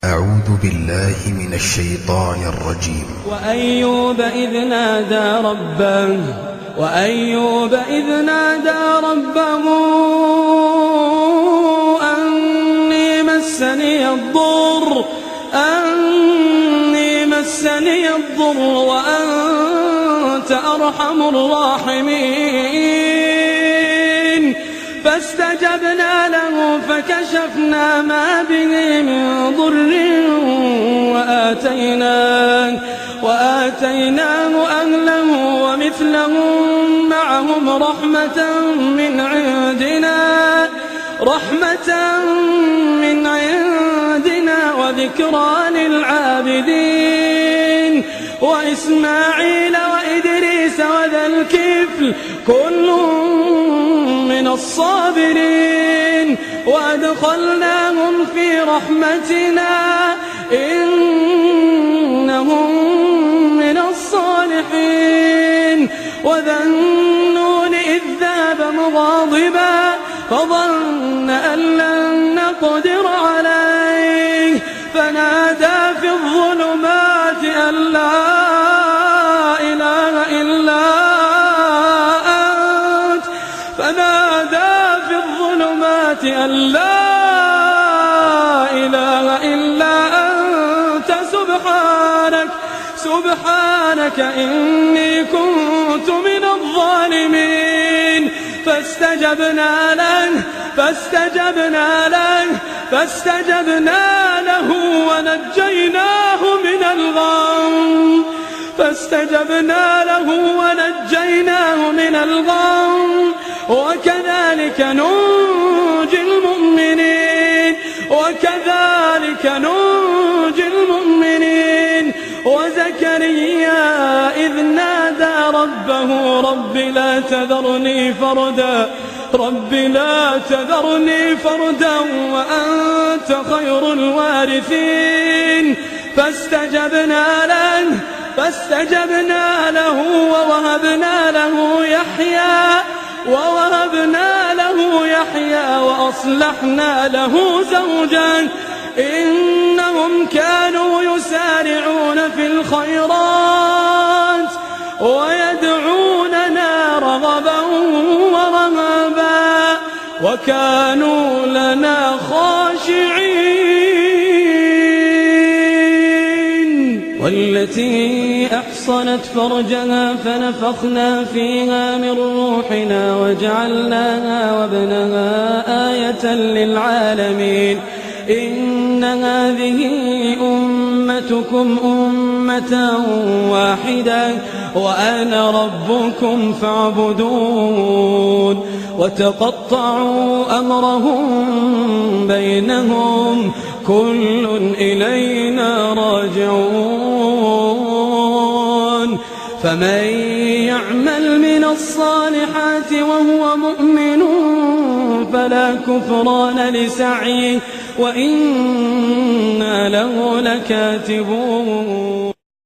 أعوذ بالله من الشيطان الرجيم. وأيوب إذ نادى ربه أني مسني الضر وأنت أرحم الراحمين فاستجبنا له فكشفنا ما به من ضر وآتيناه أهله ومثلهم معهم رحمة من عندنا وذكرى للعابدين وإسماعيل وإدريس وذا الكفل كل من الصابرين وأدخلناهم في رحمتنا إنهم من الصالحين وذا النون إذ ذهب مغاضبا فظن أن لن نقدر عليه فنادى في الظلمات أن لا إله إلا أنت سبحانك إني كنت من الظالمين فاستجبنا له ونجيناه من الغم وكذلك ننجي المؤمنين وزكريا إذ نادى ربه رب لا تذرني فردا وأنت خير الوارثين فاستجبنا له ووهبنا له يحيى وأصلحنا له زوجا إنهم كانوا يسارعون في الخيرات ويدعوننا رغبا ورهبا وكانوا لنا خاشعين والتي أحصنت فرجها فنفخنا فيها من روحنا وجعلناها وابنها آية للعالمين إن هذه أمتكم أمة واحدة وأنا ربكم فاعبدون وتقطعوا أمرهم بينهم كل إلينا راجعون فمن يعمل من الصالحات وهو مؤمن فلا كفران لسعيه وإنا له لكاتبون.